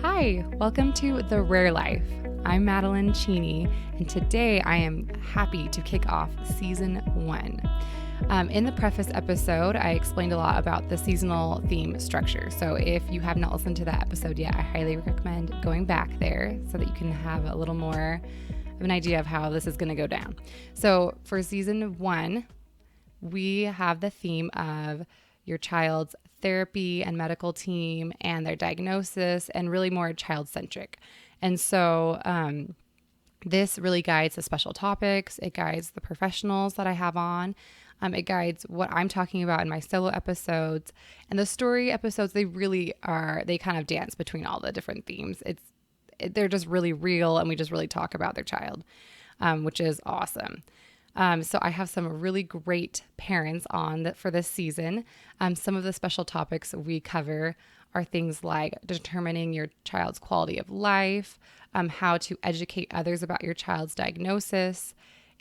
Hi, welcome to The Rare Life. I'm Madeline Cheney, and today I am happy to kick off Season 1. In the preface episode, I explained a lot about the seasonal theme structure. So if you have not listened to that episode yet, I highly recommend going back there so that you can have a little more of an idea of how this is going to go down. So for Season 1, we have the theme of your child's therapy and medical team and their diagnosis, and really more child-centric. And so this really guides the special topics. It guides the professionals that I have on. It guides what I'm talking about in my solo episodes. And the story episodes, they kind of dance between all the different themes. They're just really real, and we just really talk about their child, which is awesome. So I have some really great parents on for this season. Some of the special topics we cover are things like determining your child's quality of life, how to educate others about your child's diagnosis,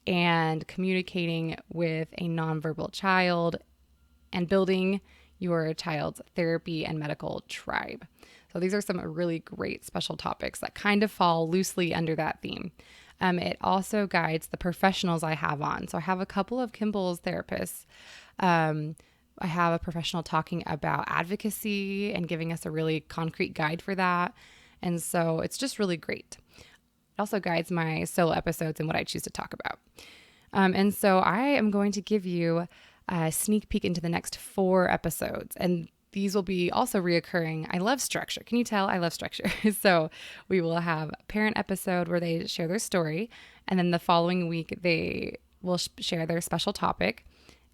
and communicating with a nonverbal child, and building your child's therapy and medical tribe. So these are some really great special topics that kind of fall loosely under that theme. It also guides the professionals I have on. So I have a couple of Kimball's therapists. I have a professional talking about advocacy and giving us a really concrete guide for that. And so it's just really great. It also guides my solo episodes and what I choose to talk about. And so I am going to give you a sneak peek into the next 4 episodes. And these will be also reoccurring. I love structure. Can you tell? I love structure. So we will have a parent episode where they share their story. And then the following week, they will share their special topic.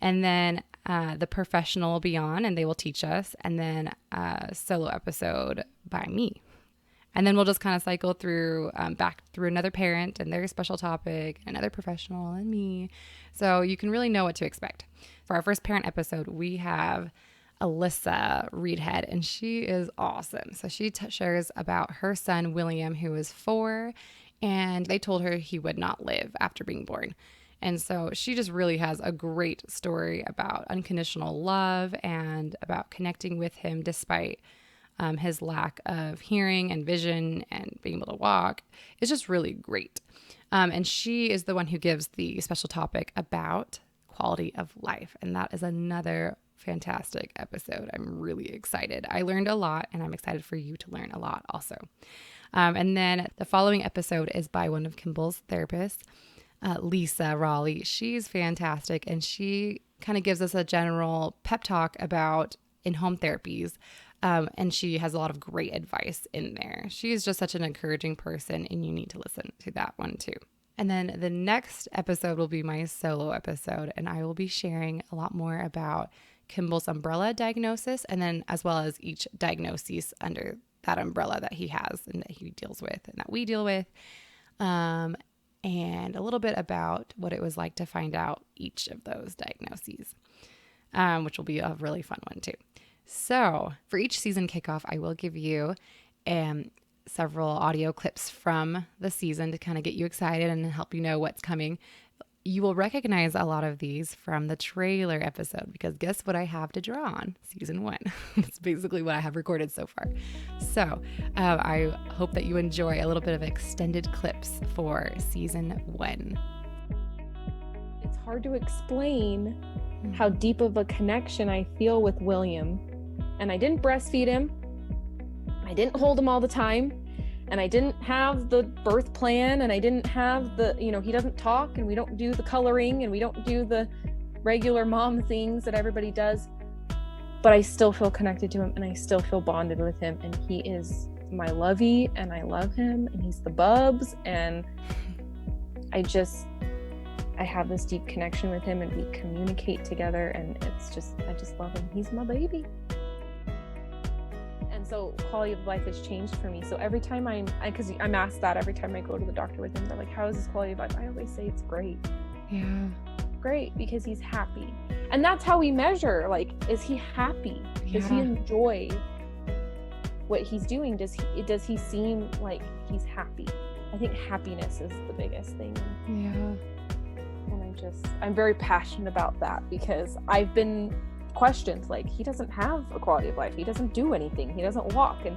And then the professional will be on and they will teach us. And then a solo episode by me. And then we'll just kind of cycle through back through another parent and their special topic, another professional, and me. So you can really know what to expect. For our first parent episode, we have Alyssa Reedhead, and she is awesome. So she shares about her son, William, who is 4, and they told her he would not live after being born. And so she just really has a great story about unconditional love and about connecting with him despite his lack of hearing and vision and being able to walk. It's just really great. And she is the one who gives the special topic about quality of life. And that is another fantastic episode. I'm really excited. I learned a lot, and I'm excited for you to learn a lot also. And then the following episode is by one of Kimball's therapists, Lisa Raleigh. She's fantastic, and she kind of gives us a general pep talk about in-home therapies. And she has a lot of great advice in there. She is just such an encouraging person, and you need to listen to that one too. And then the next episode will be my solo episode, and I will be sharing a lot more about Kimball's umbrella diagnosis, and then as well as each diagnosis under that umbrella that he has and that he deals with and that we deal with, and a little bit about what it was like to find out each of those diagnoses, which will be a really fun one too. So for each season kickoff, I will give you several audio clips from the season to kind of get you excited and help you know what's coming. You will recognize a lot of these from the trailer episode, because guess what I have to draw on? Season 1. It's basically what I have recorded so far. So I hope that you enjoy a little bit of extended clips for Season 1. It's hard to explain how deep of a connection I feel with William. And I didn't breastfeed him. I didn't hold him all the time. And I didn't have the birth plan, and I didn't have he doesn't talk, and we don't do the coloring, and we don't do the regular mom things that everybody does. But I still feel connected to him, and I still feel bonded with him. And he is my lovey, and I love him, and he's the bubs. And I have this deep connection with him, and we communicate together, and I just love him. He's my baby. And so quality of life has changed for me. So every time because I'm asked that every time I go to the doctor with him, they're like, how is his quality of life? I always say it's great. Yeah. Great, because he's happy. And that's how we measure, like, is he happy? Yeah. Does he enjoy what he's doing? Does he seem like he's happy? I think happiness is the biggest thing. Yeah. And I'm very passionate about that, because I've been questions like, he doesn't have a quality of life, he doesn't do anything, he doesn't walk. And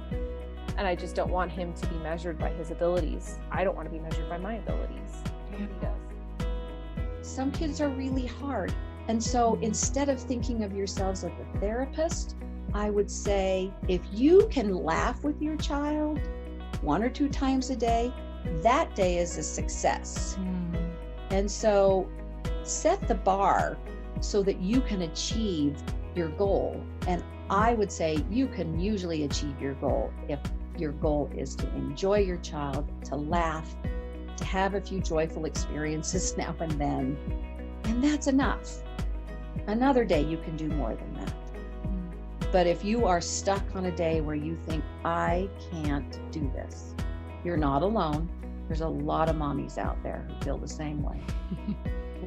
And I just don't want him to be measured by his abilities. I don't want to be measured by my abilities. Yeah. He does. Some kids are really hard. And so instead of thinking of yourselves as a therapist, I would say if you can laugh with your child 1 or 2 times a day, that day is a success. And so set the bar so that you can achieve your goal. And I would say you can usually achieve your goal if your goal is to enjoy your child, to laugh, to have a few joyful experiences now and then. And that's enough. Another day you can do more than that. But if you are stuck on a day where you think, I can't do this, you're not alone. There's a lot of mommies out there who feel the same way.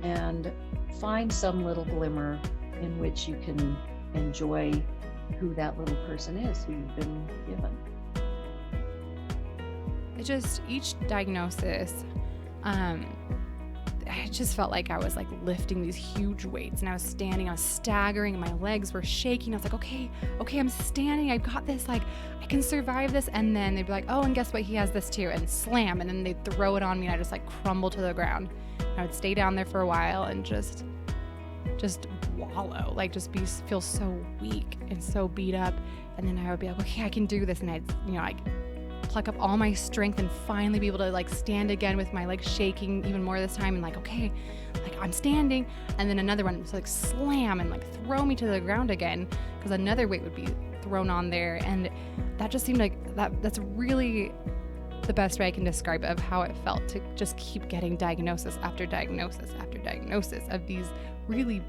And find some little glimmer in which you can enjoy who that little person is who you've been given. It just, each diagnosis, I just felt like I was like lifting these huge weights, and I was standing, I was staggering, and my legs were shaking. I was like, okay, I'm standing, I've got this, like, I can survive this. And then they'd be like, oh, and guess what? He has this too, and slam, and then they'd throw it on me, and I just like crumble to the ground. And I would stay down there for a while and just wallow, like just feel so weak and so beat up. And then I would be like, okay, I can do this. And I'd, like pluck up all my strength and finally be able to like stand again with my legs shaking even more this time, and like, okay, like I'm standing. And then another one was like slam and like throw me to the ground again, because another weight would be thrown on there. And that just seemed like that's really the best way I can describe of how it felt to just keep getting diagnosis after diagnosis after diagnosis of these really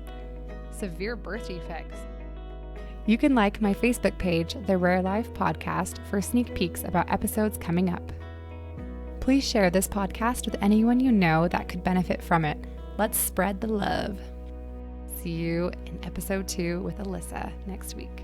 severe birth defects. You can like my Facebook page, The Rare Life Podcast, for sneak peeks about episodes coming up. Please share this podcast with anyone you know that could benefit from it. Let's spread the love. See you in episode 2 with Alyssa next week.